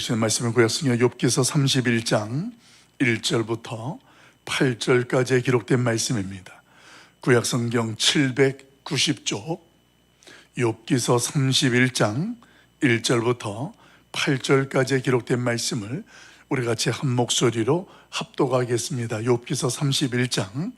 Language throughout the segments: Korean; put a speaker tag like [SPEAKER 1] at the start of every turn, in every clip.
[SPEAKER 1] 주신 말씀은 구약성경 욥기서 31장 1절부터 8절까지에 기록된 말씀입니다. 구약성경 790쪽 욥기서 31장 1절부터 8절까지에 기록된 말씀을 우리 같이 한 목소리로 합독하겠습니다. 욥기서 31장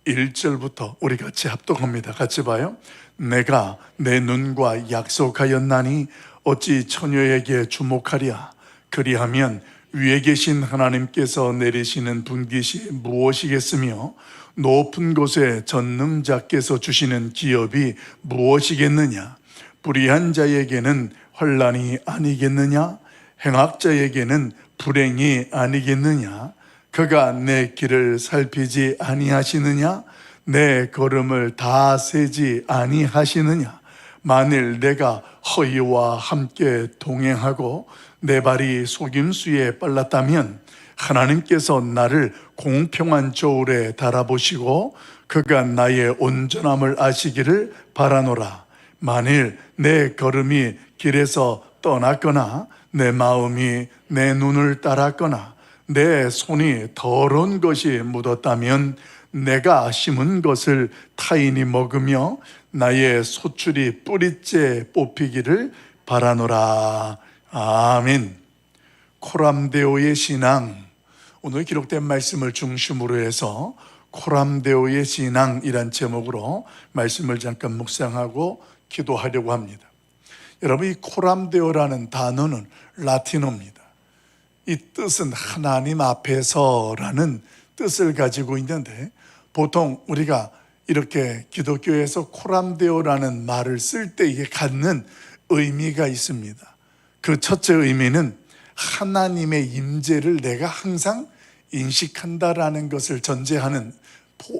[SPEAKER 1] 1절부터 우리 같이 합독합니다. 같이 봐요. 내가 내 눈과 약속하였나니 어찌 처녀에게 주목하랴. 그리하면 위에 계신 하나님께서 내리시는 분깃이 무엇이겠으며 높은 곳에 전능자께서 주시는 기업이 무엇이겠느냐. 불의한 자에게는 환난이 아니겠느냐. 행악자에게는 불행이 아니겠느냐. 그가 내 길을 살피지 아니하시느냐. 내 걸음을 다 세지 아니하시느냐. 만일 내가 허위와 함께 동행하고 내 발이 속임수에 빨랐다면 하나님께서 나를 공평한 저울에 달아보시고 그가 나의 온전함을 아시기를 바라노라. 만일 내 걸음이 길에서 떠났거나 내 마음이 내 눈을 따랐거나 내 손이 더러운 것이 묻었다면 내가 심은 것을 타인이 먹으며 나의 소출이 뿌리째 뽑히기를 바라노라. 아멘. 코람데오의 신앙, 오늘 기록된 말씀을 중심으로 해서 코람데오의 신앙이란 제목으로 말씀을 잠깐 묵상하고 기도하려고 합니다. 여러분, 이 코람데오라는 단어는 라틴어입니다. 이 뜻은 하나님 앞에서라는 뜻을 가지고 있는데, 보통 우리가 이렇게 기독교에서 코람데오라는 말을 쓸 때 이게 갖는 의미가 있습니다. 그 첫째 의미는 하나님의 임재를 내가 항상 인식한다라는 것을 전제하는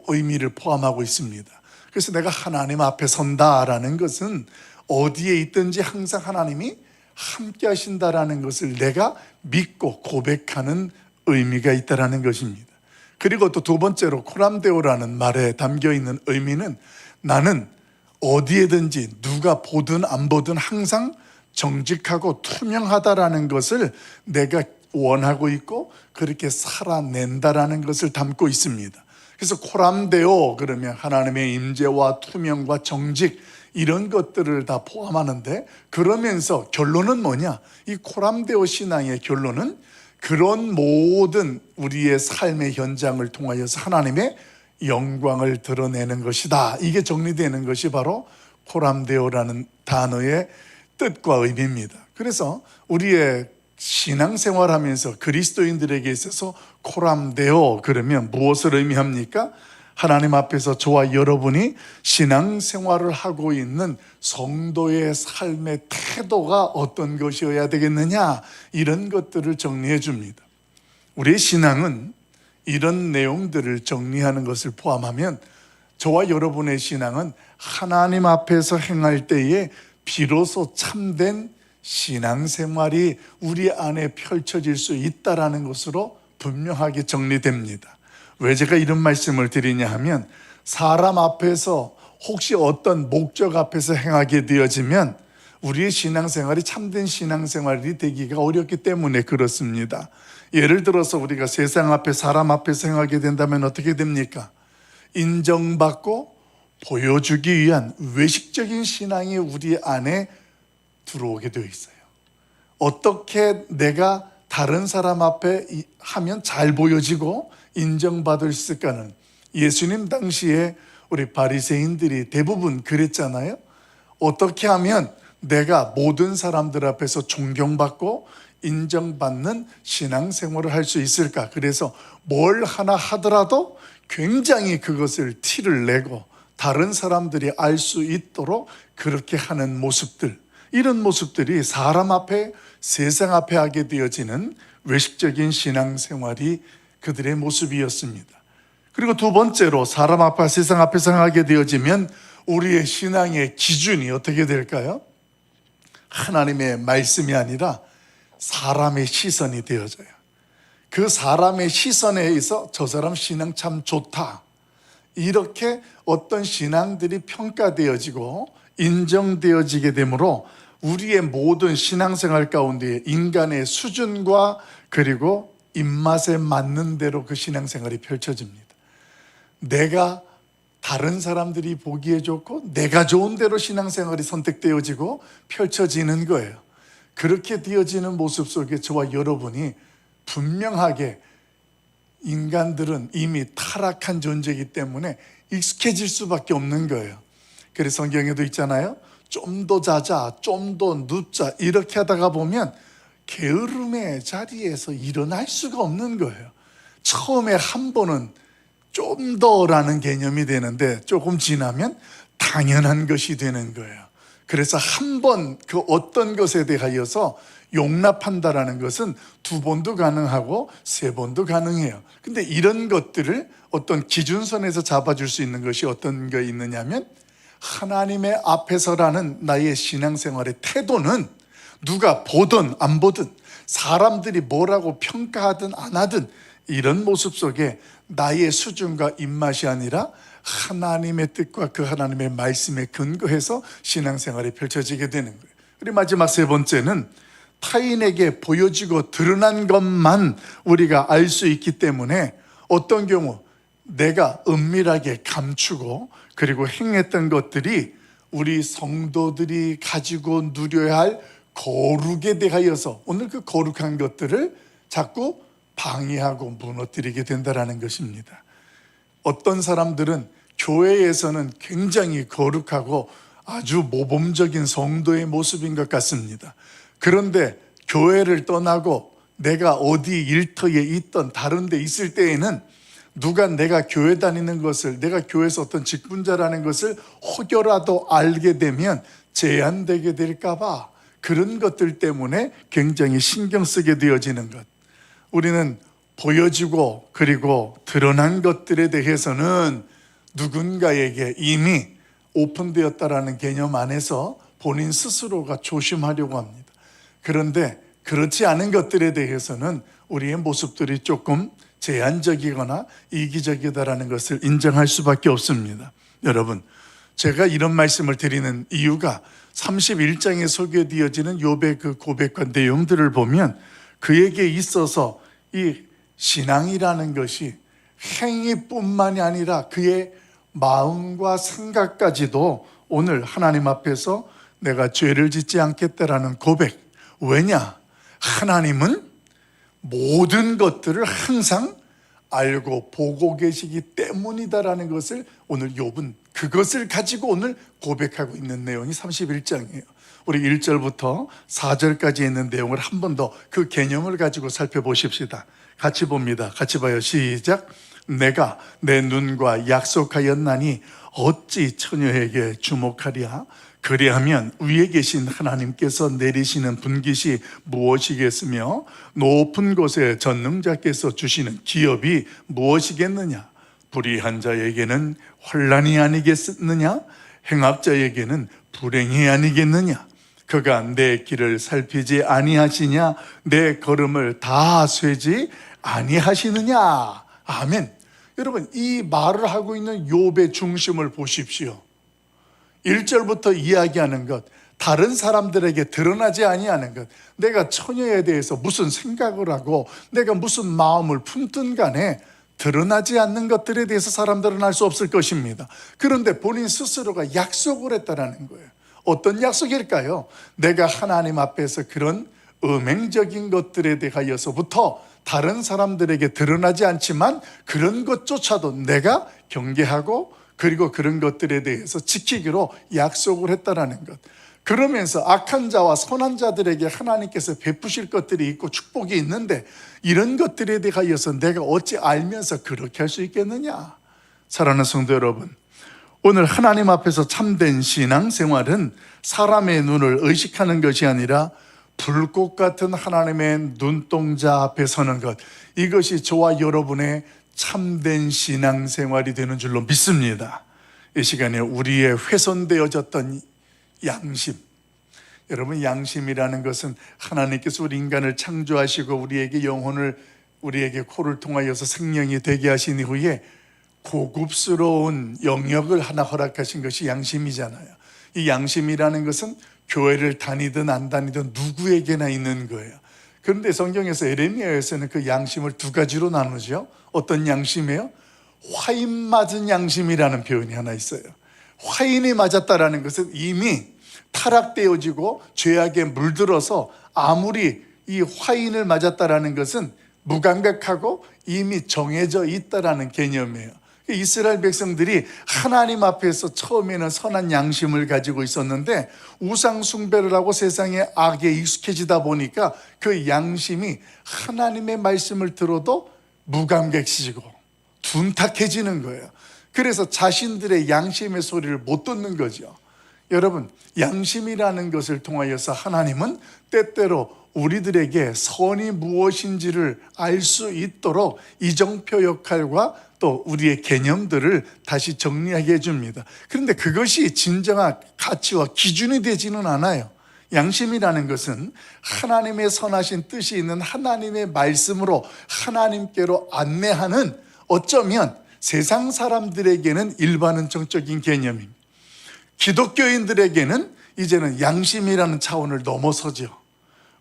[SPEAKER 1] 의미를 포함하고 있습니다. 그래서 내가 하나님 앞에 선다라는 것은 어디에 있든지 항상 하나님이 함께 하신다라는 것을 내가 믿고 고백하는 의미가 있다라는 것입니다. 그리고 또 두 번째로 코람데오라는 말에 담겨있는 의미는 나는 어디에든지 누가 보든 안 보든 항상 정직하고 투명하다라는 것을 내가 원하고 있고 그렇게 살아낸다라는 것을 담고 있습니다. 그래서 코람데오 그러면 하나님의 임재와 투명과 정직 이런 것들을 다 포함하는데, 그러면서 결론은 뭐냐? 이 코람데오 신앙의 결론은 그런 모든 우리의 삶의 현장을 통하여서 하나님의 영광을 드러내는 것이다. 이게 정리되는 것이 바로 코람데오라는 단어의 뜻과 의미입니다. 그래서 우리의 신앙생활하면서 그리스도인들에게 있어서 코람데오 그러면 무엇을 의미합니까? 하나님 앞에서 저와 여러분이 신앙생활을 하고 있는 성도의 삶의 태도가 어떤 것이어야 되겠느냐, 이런 것들을 정리해 줍니다. 우리의 신앙은 이런 내용들을 정리하는 것을 포함하면 저와 여러분의 신앙은 하나님 앞에서 행할 때에 비로소 참된 신앙생활이 우리 안에 펼쳐질 수 있다는 것으로 분명하게 정리됩니다. 왜 제가 이런 말씀을 드리냐 하면, 사람 앞에서 혹시 어떤 목적 앞에서 행하게 되어지면 우리의 신앙생활이 참된 신앙생활이 되기가 어렵기 때문에 그렇습니다. 예를 들어서 우리가 세상 앞에 사람 앞에서 행하게 된다면 어떻게 됩니까? 인정받고 보여주기 위한 외식적인 신앙이 우리 안에 들어오게 되어 있어요. 어떻게 내가 다른 사람 앞에 하면 잘 보여지고 인정받을 수 있을까는, 예수님 당시에 우리 바리새인들이 대부분 그랬잖아요. 어떻게 하면 내가 모든 사람들 앞에서 존경받고 인정받는 신앙생활을 할 수 있을까? 그래서 뭘 하나 하더라도 굉장히 그것을 티를 내고 다른 사람들이 알 수 있도록 그렇게 하는 모습들, 이런 모습들이 사람 앞에, 세상 앞에 하게 되어지는 외식적인 신앙생활이 그들의 모습이었습니다. 그리고 두 번째로 사람 앞에, 세상 앞에서 하게 되어지면 우리의 신앙의 기준이 어떻게 될까요? 하나님의 말씀이 아니라 사람의 시선이 되어져요. 그 사람의 시선에 의해서 저 사람 신앙 참 좋다, 이렇게 어떤 신앙들이 평가되어지고 인정되어지게 되므로 우리의 모든 신앙생활 가운데 인간의 수준과 그리고 입맛에 맞는 대로 그 신앙생활이 펼쳐집니다. 내가 다른 사람들이 보기에 좋고 내가 좋은 대로 신앙생활이 선택되어지고 펼쳐지는 거예요. 그렇게 되어지는 모습 속에 저와 여러분이 분명하게 인간들은 이미 타락한 존재이기 때문에 익숙해질 수밖에 없는 거예요. 그래서 성경에도 있잖아요. 좀 더 자자, 좀 더 눕자 이렇게 하다가 보면 게으름의 자리에서 일어날 수가 없는 거예요. 처음에 한 번은 좀 더라는 개념이 되는데 조금 지나면 당연한 것이 되는 거예요. 그래서 한 번 그 어떤 것에 대하여서 용납한다라는 것은 두 번도 가능하고 세 번도 가능해요. 근데 이런 것들을 어떤 기준선에서 잡아줄 수 있는 것이 어떤 게 있느냐면 하나님의 앞에서라는 나의 신앙생활의 태도는 누가 보든 안 보든 사람들이 뭐라고 평가하든 안 하든 이런 모습 속에 나의 수준과 입맛이 아니라 하나님의 뜻과 그 하나님의 말씀에 근거해서 신앙생활이 펼쳐지게 되는 거예요. 그리고 마지막 세 번째는 타인에게 보여지고 드러난 것만 우리가 알 수 있기 때문에 어떤 경우 내가 은밀하게 감추고 그리고 행했던 것들이 우리 성도들이 가지고 누려야 할 거룩에 대하여서 오늘 그 거룩한 것들을 자꾸 방해하고 무너뜨리게 된다는 것입니다. 어떤 사람들은 교회에서는 굉장히 거룩하고 아주 모범적인 성도의 모습인 것 같습니다. 그런데 교회를 떠나고 내가 어디 일터에 있던 다른 데 있을 때에는 누가 내가 교회 다니는 것을, 내가 교회에서 어떤 직분자라는 것을 혹여라도 알게 되면 제한되게 될까 봐 그런 것들 때문에 굉장히 신경 쓰게 되어지는 것. 우리는 보여지고 그리고 드러난 것들에 대해서는 누군가에게 이미 오픈되었다라는 개념 안에서 본인 스스로가 조심하려고 합니다. 그런데 그렇지 않은 것들에 대해서는 우리의 모습들이 조금 제한적이거나 이기적이다라는 것을 인정할 수밖에 없습니다. 여러분, 제가 이런 말씀을 드리는 이유가 31장에 소개되어지는 욥의 그 고백과 내용들을 보면 그에게 있어서 이 신앙이라는 것이 행위뿐만이 아니라 그의 마음과 생각까지도 오늘 하나님 앞에서 내가 죄를 짓지 않겠다라는 고백. 왜냐? 하나님은 모든 것들을 항상 알고 보고 계시기 때문이다라는 것을 오늘 욥은 그것을 가지고 오늘 고백하고 있는 내용이 31장이에요. 우리 1절부터 4절까지 있는 내용을 한 번 더 그 개념을 가지고 살펴보십시다. 같이 봅니다. 같이 봐요. 시작. 내가 내 눈과 약속하였나니 어찌 처녀에게 주목하랴. 그리하면 위에 계신 하나님께서 내리시는 분깃이 무엇이겠으며 높은 곳에 전능자께서 주시는 기업이 무엇이겠느냐. 불의한 자에게는 환난이 아니겠느냐. 행악자에게는 불행이 아니겠느냐. 그가 내 길을 살피지 아니하시냐. 내 걸음을 다 쇠지 아니하시느냐. 아멘. 여러분, 이 말을 하고 있는 욥의 중심을 보십시오. 1절부터 이야기하는 것, 다른 사람들에게 드러나지 아니하는 것, 내가 처녀에 대해서 무슨 생각을 하고 내가 무슨 마음을 품든 간에 드러나지 않는 것들에 대해서 사람들은 알 수 없을 것입니다. 그런데 본인 스스로가 약속을 했다는 거예요. 어떤 약속일까요? 내가 하나님 앞에서 그런 음행적인 것들에 대하여서부터 다른 사람들에게 드러나지 않지만 그런 것조차도 내가 경계하고 그리고 그런 것들에 대해서 지키기로 약속을 했다라는 것. 그러면서 악한 자와 선한 자들에게 하나님께서 베푸실 것들이 있고 축복이 있는데 이런 것들에 대하여서 내가 어찌 알면서 그렇게 할 수 있겠느냐. 사랑하는 성도 여러분, 오늘 하나님 앞에서 참된 신앙생활은 사람의 눈을 의식하는 것이 아니라 불꽃 같은 하나님의 눈동자 앞에 서는 것, 이것이 저와 여러분의 참된 신앙생활이 되는 줄로 믿습니다. 이 시간에 우리의 훼손되어졌던 양심, 여러분, 양심이라는 것은 하나님께서 우리 인간을 창조하시고 우리에게 영혼을, 우리에게 코를 통하여서 생명이 되게 하신 이후에 고급스러운 영역을 하나 허락하신 것이 양심이잖아요. 이 양심이라는 것은 교회를 다니든 안 다니든 누구에게나 있는 거예요. 그런데 성경에서 에레미야에서는 그 양심을 두 가지로 나누죠. 어떤 양심이에요? 화인 맞은 양심이라는 표현이 하나 있어요. 화인이 맞았다라는 것은 이미 타락되어지고 죄악에 물들어서 아무리 이 화인을 맞았다라는 것은 무감각하고 이미 정해져 있다라는 개념이에요. 이스라엘 백성들이 하나님 앞에서 처음에는 선한 양심을 가지고 있었는데 우상 숭배를 하고 세상의 악에 익숙해지다 보니까 그 양심이 하나님의 말씀을 들어도 무감각해지고 둔탁해지는 거예요. 그래서 자신들의 양심의 소리를 못 듣는 거죠. 여러분, 양심이라는 것을 통하여서 하나님은 때때로 우리들에게 선이 무엇인지를 알 수 있도록 이정표 역할과 또 우리의 개념들을 다시 정리하게 해줍니다. 그런데 그것이 진정한 가치와 기준이 되지는 않아요. 양심이라는 것은 하나님의 선하신 뜻이 있는 하나님의 말씀으로 하나님께로 안내하는, 어쩌면 세상 사람들에게는 일반은 정적인 개념입니다. 기독교인들에게는 이제는 양심이라는 차원을 넘어서죠.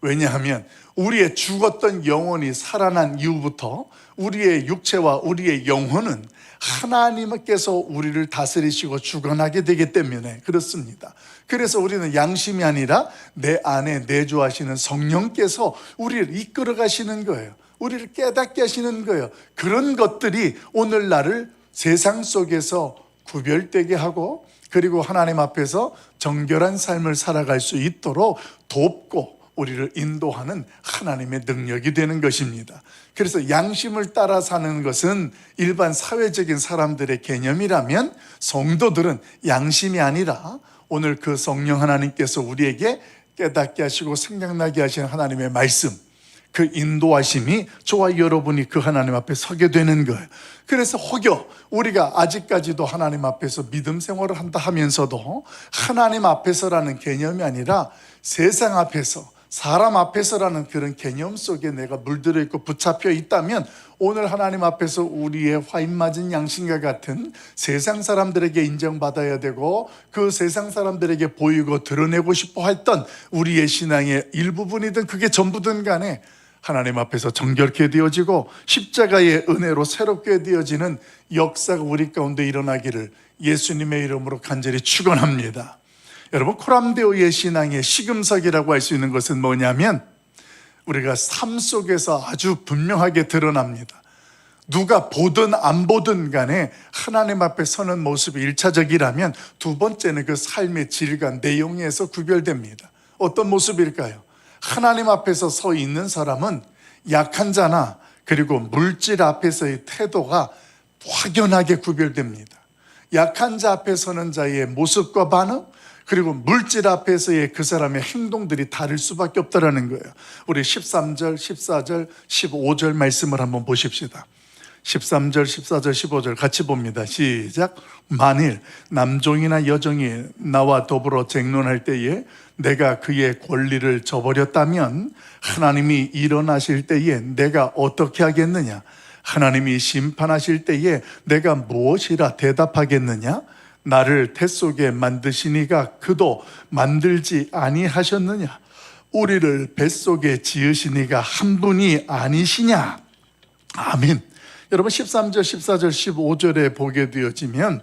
[SPEAKER 1] 왜냐하면 우리의 죽었던 영혼이 살아난 이후부터 우리의 육체와 우리의 영혼은 하나님께서 우리를 다스리시고 주관하게 되기 때문에 그렇습니다. 그래서 우리는 양심이 아니라 내 안에 내주하시는 성령께서 우리를 이끌어 가시는 거예요. 우리를 깨닫게 하시는 거예요. 그런 것들이 오늘날을 세상 속에서 구별되게 하고, 그리고 하나님 앞에서 정결한 삶을 살아갈 수 있도록 돕고 우리를 인도하는 하나님의 능력이 되는 것입니다. 그래서 양심을 따라 사는 것은 일반 사회적인 사람들의 개념이라면, 성도들은 양심이 아니라 오늘 그 성령 하나님께서 우리에게 깨닫게 하시고 생각나게 하시는 하나님의 말씀, 그 인도하심이 저와 여러분이 그 하나님 앞에 서게 되는 거예요. 그래서 혹여 우리가 아직까지도 하나님 앞에서 믿음 생활을 한다 하면서도 하나님 앞에서라는 개념이 아니라 세상 앞에서, 사람 앞에서라는 그런 개념 속에 내가 물들어 있고 붙잡혀 있다면, 오늘 하나님 앞에서 우리의 화인 맞은 양심과 같은 세상 사람들에게 인정받아야 되고 그 세상 사람들에게 보이고 드러내고 싶어 했던 우리의 신앙의 일부분이든 그게 전부든 간에 하나님 앞에서 정결케 되어지고 십자가의 은혜로 새롭게 되어지는 역사가 우리 가운데 일어나기를 예수님의 이름으로 간절히 축원합니다. 여러분, 코람데오의 신앙의 시금석이라고 할 수 있는 것은 뭐냐면, 우리가 삶 속에서 아주 분명하게 드러납니다. 누가 보든 안 보든 간에 하나님 앞에 서는 모습이 1차적이라면 두 번째는 그 삶의 질과 내용에서 구별됩니다. 어떤 모습일까요? 하나님 앞에서 서 있는 사람은 약한 자나 그리고 물질 앞에서의 태도가 확연하게 구별됩니다. 약한 자 앞에 서는 자의 모습과 반응, 그리고 물질 앞에서의 그 사람의 행동들이 다를 수밖에 없다는 거예요. 우리 13절, 14절, 15절 말씀을 한번 보십시다. 13절, 14절, 15절 같이 봅니다. 시작. 만일 남종이나 여종이 나와 더불어 쟁론할 때에 내가 그의 권리를 저버렸다면 하나님이 일어나실 때에 내가 어떻게 하겠느냐? 하나님이 심판하실 때에 내가 무엇이라 대답하겠느냐? 나를 태 속에 만드시니가 그도 만들지 아니하셨느냐? 우리를 뱃속에 지으시니가 한 분이 아니시냐? 아멘. 여러분, 13절, 14절, 15절에 보게 되어지면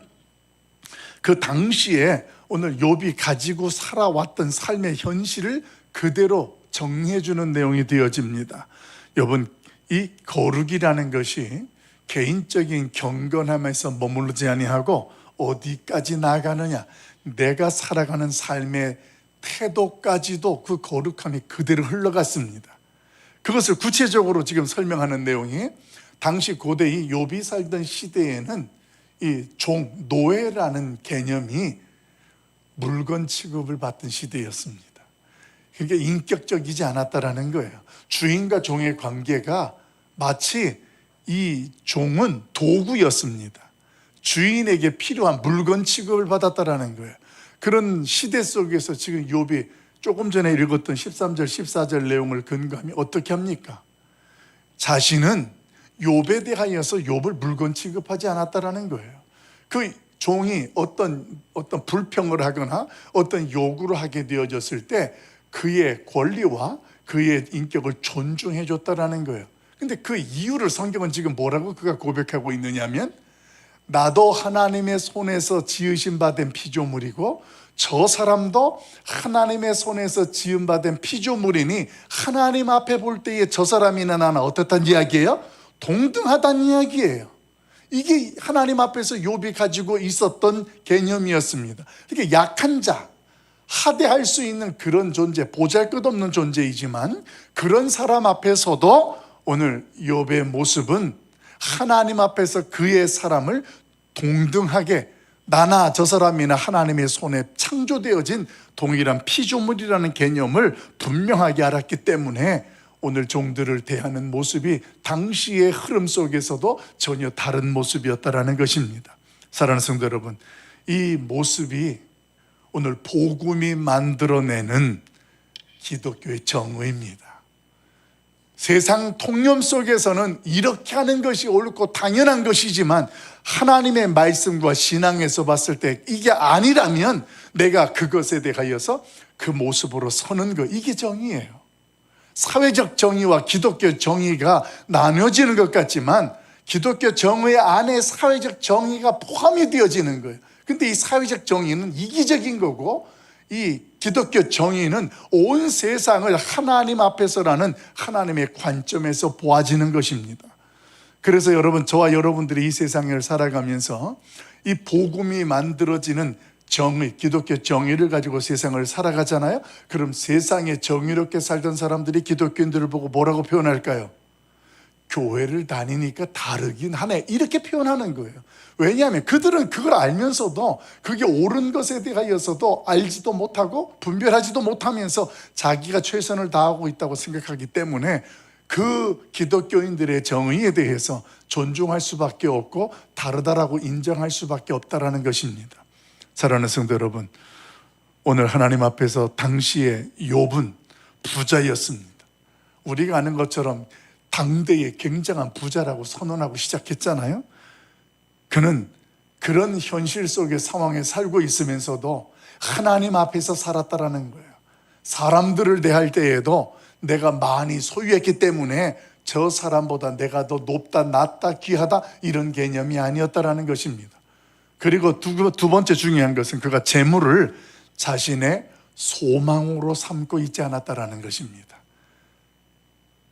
[SPEAKER 1] 그 당시에 오늘 욥이 가지고 살아왔던 삶의 현실을 그대로 정리해주는 내용이 되어집니다. 욥은 이 거룩이라는 것이 개인적인 경건함에서 머무르지 아니하고 어디까지 나가느냐, 내가 살아가는 삶의 태도까지도 그 거룩함이 그대로 흘러갔습니다. 그것을 구체적으로 지금 설명하는 내용이, 당시 고대의 욥이 살던 시대에는 이 노예라는 개념이 물건 취급을 받던 시대였습니다. 그게 인격적이지 않았다라는 거예요. 주인과 종의 관계가 마치 이 종은 도구였습니다. 주인에게 필요한 물건 취급을 받았다라는 거예요. 그런 시대 속에서 지금 욥이 조금 전에 읽었던 13절, 14절 내용을 근거하면 어떻게 합니까? 자신은 욥에 대하여서 욥을 물건 취급하지 않았다라는 거예요. 그 종이 어떤 불평을 하거나 어떤 요구를 하게 되어졌을 때 그의 권리와 그의 인격을 존중해 줬다라는 거예요. 근데 그 이유를 성경은 지금 뭐라고 그가 고백하고 있느냐면, 나도 하나님의 손에서 지으신 바 된 피조물이고 저 사람도 하나님의 손에서 지은 바 된 피조물이니 하나님 앞에 볼 때에 저 사람이나 나나 어떻단 이야기예요? 동등하다는 이야기예요. 이게 하나님 앞에서 욥이 가지고 있었던 개념이었습니다. 그러니까 약한 자, 하대할 수 있는 그런 존재, 보잘것없는 존재이지만 그런 사람 앞에서도 오늘 욥의 모습은 하나님 앞에서 그의 사람을 동등하게, 나나 저 사람이나 하나님의 손에 창조되어진 동일한 피조물이라는 개념을 분명하게 알았기 때문에 오늘 종들을 대하는 모습이 당시의 흐름 속에서도 전혀 다른 모습이었다라는 것입니다. 사랑하는 성도 여러분, 이 모습이 오늘 복음이 만들어내는 기독교의 정의입니다. 세상 통념 속에서는 이렇게 하는 것이 옳고 당연한 것이지만 하나님의 말씀과 신앙에서 봤을 때 이게 아니라면 내가 그것에 대하여서 그 모습으로 서는 것, 이게 정의예요. 사회적 정의와 기독교 정의가 나뉘어지는 것 같지만 기독교 정의 안에 사회적 정의가 포함이 되어지는 거예요. 근데 이 사회적 정의는 이기적인 거고 이 기독교 정의는 온 세상을 하나님 앞에서라는 하나님의 관점에서 보아지는 것입니다. 그래서 여러분, 저와 여러분들이 이 세상을 살아가면서 이 복음이 만들어지는 정의, 기독교 정의를 가지고 세상을 살아가잖아요. 그럼 세상에 정의롭게 살던 사람들이 기독교인들을 보고 뭐라고 표현할까요? 교회를 다니니까 다르긴 하네, 이렇게 표현하는 거예요. 왜냐하면 그들은 그걸 알면서도 그게 옳은 것에 대하여서도 알지도 못하고 분별하지도 못하면서 자기가 최선을 다하고 있다고 생각하기 때문에 그 기독교인들의 정의에 대해서 존중할 수밖에 없고 다르다라고 인정할 수밖에 없다라는 것입니다. 사랑하는 성도 여러분, 오늘 하나님 앞에서 당시에 욥은 부자였습니다. 우리가 아는 것처럼 당대의 굉장한 부자라고 선언하고 시작했잖아요. 그는 그런 현실 속의 상황에 살고 있으면서도 하나님 앞에서 살았다라는 거예요. 사람들을 대할 때에도 내가 많이 소유했기 때문에 저 사람보다 내가 더 높다, 낫다, 귀하다 이런 개념이 아니었다라는 것입니다. 그리고 두 번째 중요한 것은 그가 재물을 자신의 소망으로 삼고 있지 않았다라는 것입니다.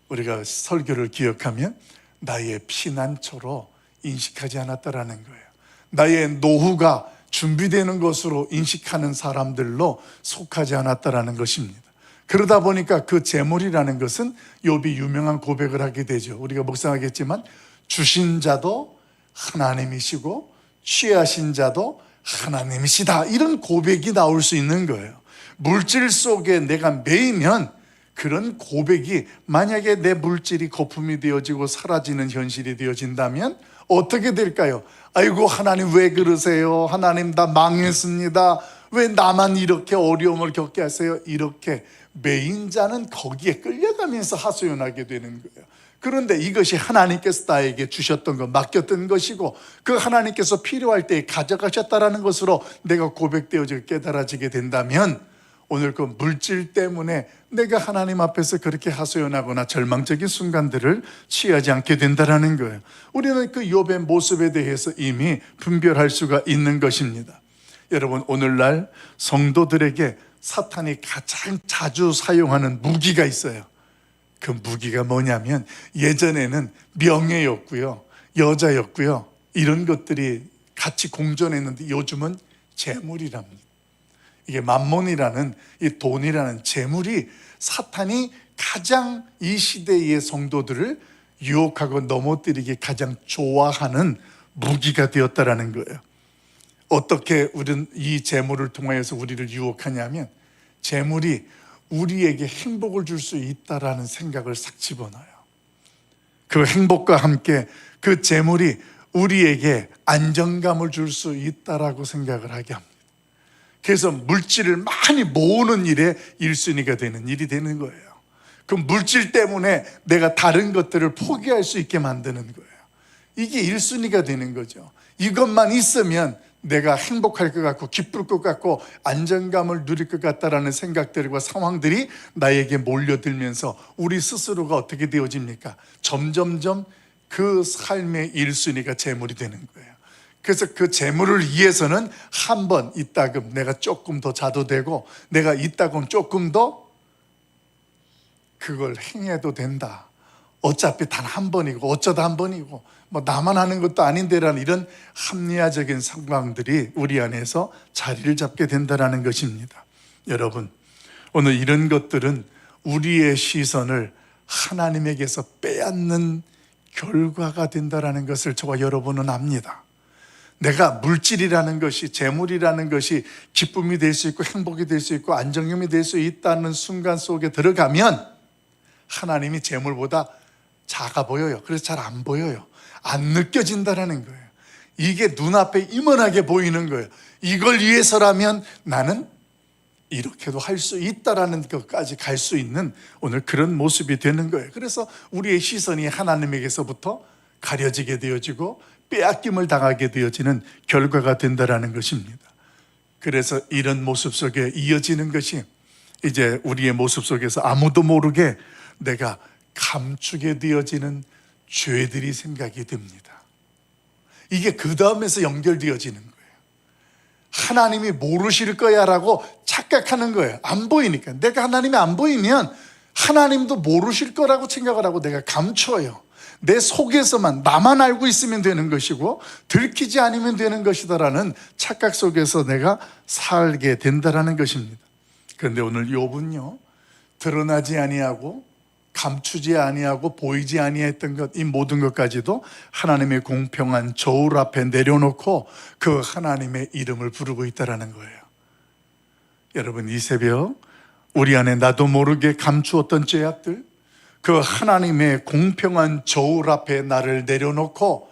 [SPEAKER 1] 우리가 설교를 기억하면 나의 피난처로 인식하지 않았다라는 거예요. 나의 노후가 준비되는 것으로 인식하는 사람들로 속하지 않았다라는 것입니다. 그러다 보니까 그 재물이라는 것은 욥이 유명한 고백을 하게 되죠. 우리가 묵상하겠지만 주신 자도 하나님이시고 취하신 자도 하나님이시다, 이런 고백이 나올 수 있는 거예요. 물질 속에 내가 매이면 그런 고백이, 만약에 내 물질이 거품이 되어지고 사라지는 현실이 되어진다면 어떻게 될까요? 아이고 하나님 왜 그러세요? 하나님 나 망했습니다. 왜 나만 이렇게 어려움을 겪게 하세요? 이렇게 매인 자는 거기에 끌려가면서 하소연하게 되는 거예요. 그런데 이것이 하나님께서 나에게 주셨던 것, 맡겼던 것이고 그 하나님께서 필요할 때 가져가셨다라는 것으로 내가 고백되어지고 깨달아지게 된다면 오늘 그 물질 때문에 내가 하나님 앞에서 그렇게 하소연하거나 절망적인 순간들을 취하지 않게 된다는 거예요. 우리는 그 욥의 모습에 대해서 이미 분별할 수가 있는 것입니다. 여러분, 오늘날 성도들에게 사탄이 가장 자주 사용하는 무기가 있어요. 그 무기가 뭐냐면 예전에는 명예였고요, 여자였고요, 이런 것들이 같이 공존했는데 요즘은 재물이랍니다. 이게 만몬이라는 이 돈이라는 재물이 사탄이 가장 이 시대의 성도들을 유혹하고 넘어뜨리기 가장 좋아하는 무기가 되었다라는 거예요. 어떻게 우리는 이 재물을 통하여서 우리를 유혹하냐면 재물이 우리에게 행복을 줄 수 있다라는 생각을 싹 집어넣어요. 그 행복과 함께 그 재물이 우리에게 안정감을 줄 수 있다라고 생각을 하게 합니다. 그래서 물질을 많이 모으는 일에 1순위가 되는 일이 되는 거예요. 그 물질 때문에 내가 다른 것들을 포기할 수 있게 만드는 거예요. 이게 1순위가 되는 거죠. 이것만 있으면 내가 행복할 것 같고 기쁠 것 같고 안정감을 누릴 것 같다라는 생각들과 상황들이 나에게 몰려들면서 우리 스스로가 어떻게 되어집니까? 점점점 그 삶의 1순위가 재물이 되는 거예요. 그래서 그 재물을 위해서는 한 번 이따금 내가 조금 더 자도 되고 내가 이따금 조금 더 그걸 행해도 된다. 어차피 단 한 번이고 어쩌다 한 번이고 뭐 나만 하는 것도 아닌데라는 이런 합리화적인 상황들이 우리 안에서 자리를 잡게 된다는 것입니다. 여러분, 오늘 이런 것들은 우리의 시선을 하나님에게서 빼앗는 결과가 된다는 것을 저와 여러분은 압니다. 내가 물질이라는 것이, 재물이라는 것이 기쁨이 될 수 있고 행복이 될 수 있고 안정감이 될 수 있다는 순간 속에 들어가면 하나님이 재물보다 작아 보여요. 그래서 잘 안 보여요. 안 느껴진다는 거예요. 이게 눈앞에 임원하게 보이는 거예요. 이걸 위해서라면 나는 이렇게도 할 수 있다라는 것까지 갈 수 있는 오늘 그런 모습이 되는 거예요. 그래서 우리의 시선이 하나님에게서부터 가려지게 되어지고 빼앗김을 당하게 되어지는 결과가 된다라는 것입니다. 그래서 이런 모습 속에 이어지는 것이 이제 우리의 모습 속에서 아무도 모르게 내가 감추게 되어지는 죄들이 생각이 듭니다. 이게 그 다음에서 연결되어지는 거예요. 하나님이 모르실 거야 라고 착각하는 거예요. 안 보이니까. 내가 하나님이 안 보이면 하나님도 모르실 거라고 생각을 하고 내가 감춰요. 내 속에서만 나만 알고 있으면 되는 것이고 들키지 않으면 되는 것이다라는 착각 속에서 내가 살게 된다라는 것입니다. 그런데 오늘 욥은요, 드러나지 아니하고 감추지 아니하고 보이지 아니했던 것, 이 모든 것까지도 하나님의 공평한 저울 앞에 내려놓고 그 하나님의 이름을 부르고 있다는 거예요. 여러분, 이 새벽 우리 안에 나도 모르게 감추었던 죄악들, 그 하나님의 공평한 저울 앞에 나를 내려놓고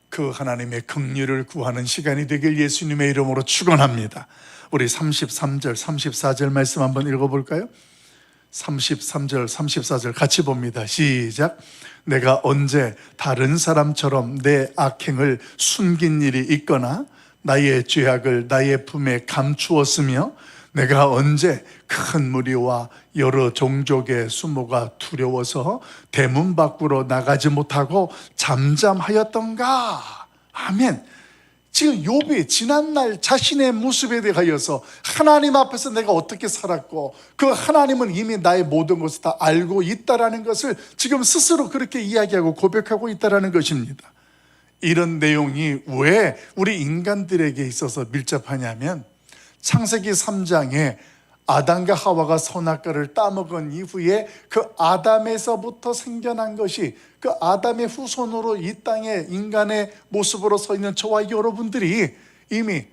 [SPEAKER 1] 그 하나님의 긍휼을 구하는 시간이 되길 예수님의 이름으로 축원합니다. 우리 33절, 34절 말씀 한번 읽어볼까요? 33절, 34절 같이 봅니다. 시작. 내가 언제 다른 사람처럼 내 악행을 숨긴 일이 있거나 나의 죄악을 나의 품에 감추었으며 내가 언제 큰 무리와 여러 종족의 수모가 두려워서 대문 밖으로 나가지 못하고 잠잠하였던가. 아멘. 지금 욥이 지난날 자신의 모습에 대하여서 하나님 앞에서 내가 어떻게 살았고 그 하나님은 이미 나의 모든 것을 다 알고 있다라는 것을 지금 스스로 그렇게 이야기하고 고백하고 있다라는 것입니다. 이런 내용이 왜 우리 인간들에게 있어서 밀접하냐면 창세기 3장에 아담과 하와가 선악과를 따먹은 이후에 그 아담에서부터 생겨난 것이 그 아담의 후손으로 이 땅에 인간의 모습으로 서 있는 저와 여러분들이 이미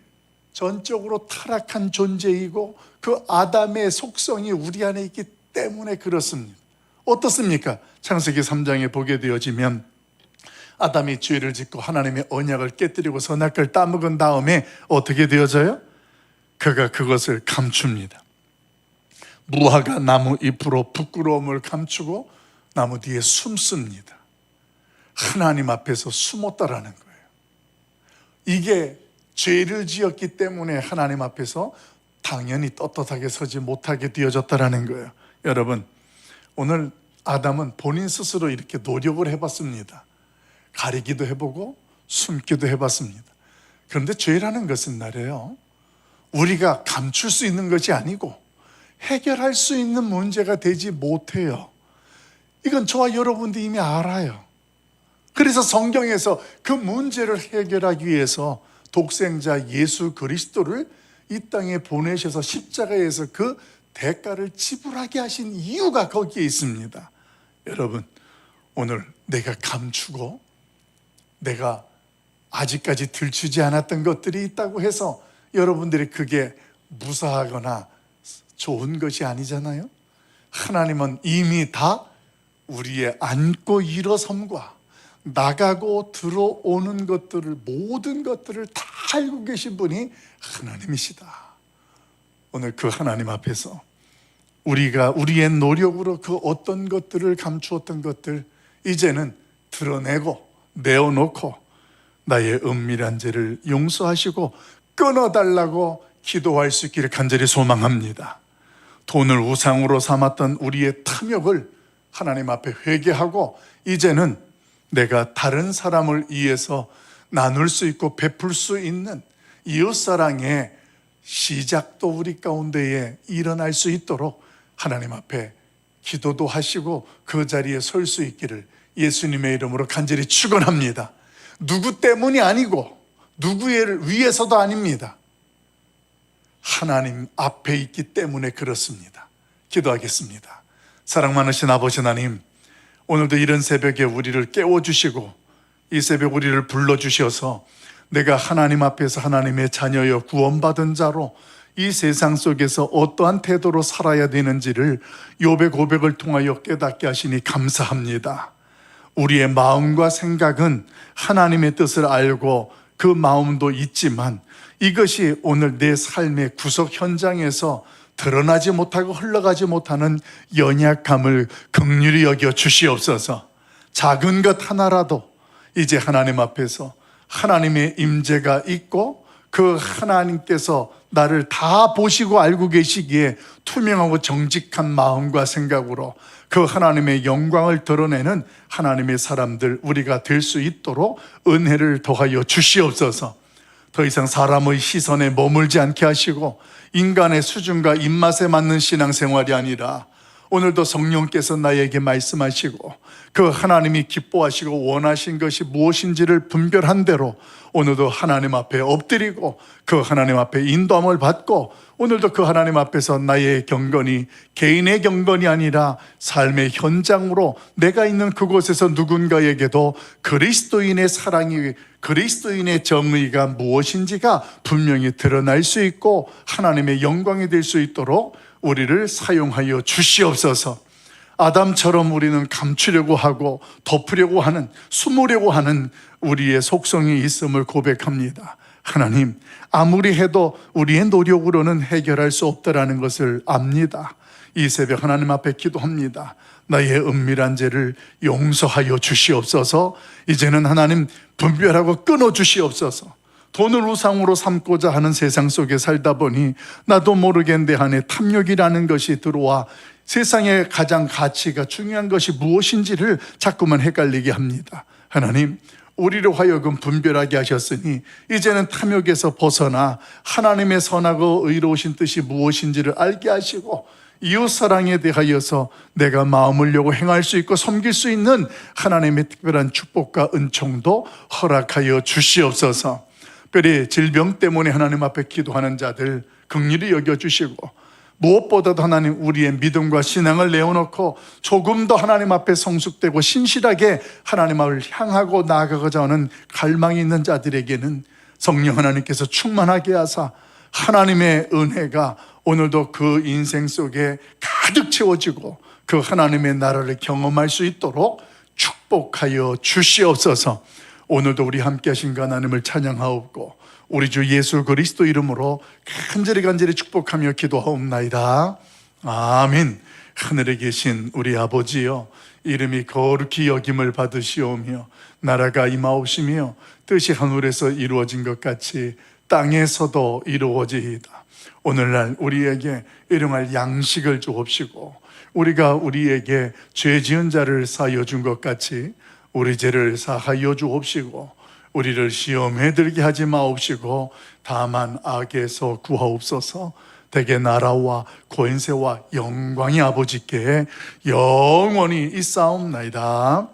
[SPEAKER 1] 전적으로 타락한 존재이고 그 아담의 속성이 우리 안에 있기 때문에 그렇습니다. 어떻습니까? 창세기 3장에 보게 되어지면 아담이 죄를 짓고 하나님의 언약을 깨뜨리고 선악과를 따먹은 다음에 어떻게 되어져요? 그가 그것을 감춥니다. 무화과 나무 잎으로 부끄러움을 감추고 나무 뒤에 숨습니다. 하나님 앞에서 숨었다라는 거예요. 이게 죄를 지었기 때문에 하나님 앞에서 당연히 떳떳하게 서지 못하게 되어졌다라는 거예요. 여러분, 오늘 아담은 본인 스스로 이렇게 노력을 해봤습니다. 가리기도 해보고 숨기도 해봤습니다. 그런데 죄라는 것은 말이에요, 우리가 감출 수 있는 것이 아니고 해결할 수 있는 문제가 되지 못해요. 이건 저와 여러분도 이미 알아요. 그래서 성경에서 그 문제를 해결하기 위해서 독생자 예수 그리스도를 이 땅에 보내셔서 십자가에서 그 대가를 지불하게 하신 이유가 거기에 있습니다. 여러분, 오늘 내가 감추고 내가 아직까지 들추지 않았던 것들이 있다고 해서 여러분들이 그게 무사하거나 좋은 것이 아니잖아요. 하나님은 이미 다 우리의 안고 일어섬과 나가고 들어오는 것들을, 모든 것들을 다 알고 계신 분이 하나님이시다. 오늘 그 하나님 앞에서 우리가 우리의 노력으로 그 어떤 것들을 감추었던 것들 이제는 드러내고 내어놓고 나의 은밀한 죄를 용서하시고 끊어달라고 기도할 수 있기를 간절히 소망합니다. 돈을 우상으로 삼았던 우리의 탐욕을 하나님 앞에 회개하고 이제는 내가 다른 사람을 위해서 나눌 수 있고 베풀 수 있는 이웃사랑의 시작도 우리 가운데에 일어날 수 있도록 하나님 앞에 기도도 하시고 그 자리에 설 수 있기를 예수님의 이름으로 간절히 축원합니다. 누구 때문이 아니고 누구를 위해서도 아닙니다. 하나님 앞에 있기 때문에 그렇습니다. 기도하겠습니다. 사랑 많으신 아버지 하나님, 오늘도 이런 새벽에 우리를 깨워주시고 이 새벽 우리를 불러주셔서 내가 하나님 앞에서 하나님의 자녀여 구원받은 자로 이 세상 속에서 어떠한 태도로 살아야 되는지를 욥의 고백을 통하여 깨닫게 하시니 감사합니다. 우리의 마음과 생각은 하나님의 뜻을 알고 그 마음도 있지만 이것이 오늘 내 삶의 구석 현장에서 드러나지 못하고 흘러가지 못하는 연약함을 긍휼히 여겨 주시옵소서. 작은 것 하나라도 이제 하나님 앞에서 하나님의 임재가 있고 그 하나님께서 나를 다 보시고 알고 계시기에 투명하고 정직한 마음과 생각으로 그 하나님의 영광을 드러내는 하나님의 사람들 우리가 될 수 있도록 은혜를 더하여 주시옵소서. 더 이상 사람의 시선에 머물지 않게 하시고 인간의 수준과 입맛에 맞는 신앙생활이 아니라 오늘도 성령께서 나에게 말씀하시고 그 하나님이 기뻐하시고 원하신 것이 무엇인지를 분별한 대로 오늘도 하나님 앞에 엎드리고 그 하나님 앞에 인도함을 받고 오늘도 그 하나님 앞에서 나의 경건이 개인의 경건이 아니라 삶의 현장으로 내가 있는 그곳에서 누군가에게도 그리스도인의 사랑이 그리스도인의 정의가 무엇인지가 분명히 드러날 수 있고 하나님의 영광이 될 수 있도록 우리를 사용하여 주시옵소서. 아담처럼 우리는 감추려고 하고 덮으려고 하는 숨으려고 하는 우리의 속성이 있음을 고백합니다. 하나님, 아무리 해도 우리의 노력으로는 해결할 수 없다라는 것을 압니다. 이 새벽 하나님 앞에 기도합니다. 나의 은밀한 죄를 용서하여 주시옵소서. 이제는 하나님 분별하고 끊어 주시옵소서. 돈을 우상으로 삼고자 하는 세상 속에 살다 보니 나도 모르게 내 안에 탐욕이라는 것이 들어와 세상의 가장 가치가 중요한 것이 무엇인지를 자꾸만 헷갈리게 합니다. 하나님, 우리로 하여금 분별하게 하셨으니 이제는 탐욕에서 벗어나 하나님의 선하고 의로우신 뜻이 무엇인지를 알게 하시고 이웃사랑에 대하여서 내가 마음을 열고 행할 수 있고 섬길 수 있는 하나님의 특별한 축복과 은총도 허락하여 주시옵소서. 특별히 질병 때문에 하나님 앞에 기도하는 자들 긍휼히 여겨주시고 무엇보다도 하나님 우리의 믿음과 신앙을 내어놓고 조금 더 하나님 앞에 성숙되고 신실하게 하나님 앞을 향하고 나아가고자 하는 갈망이 있는 자들에게는 성령 하나님께서 충만하게 하사 하나님의 은혜가 오늘도 그 인생 속에 가득 채워지고 그 하나님의 나라를 경험할 수 있도록 축복하여 주시옵소서. 오늘도 우리 함께 하신 그 하나님을 찬양하옵고 우리 주 예수 그리스도 이름으로 간절히 축복하며 기도하옵나이다. 아멘. 하늘에 계신 우리 아버지여, 이름이 거룩히 여김을 받으시오며 나라가 임하옵시며 뜻이 하늘에서 이루어진 것 같이 땅에서도 이루어지이다. 오늘날 우리에게 일용할 양식을 주옵시고 우리가 우리에게 죄 지은 자를 사하여 준 것 같이 우리 죄를 사하여 주옵시고 우리를 시험에 들게 하지 마옵시고 다만 악에서 구하옵소서. 대개 나라와 권세와 영광이 아버지께 영원히 있사옵나이다.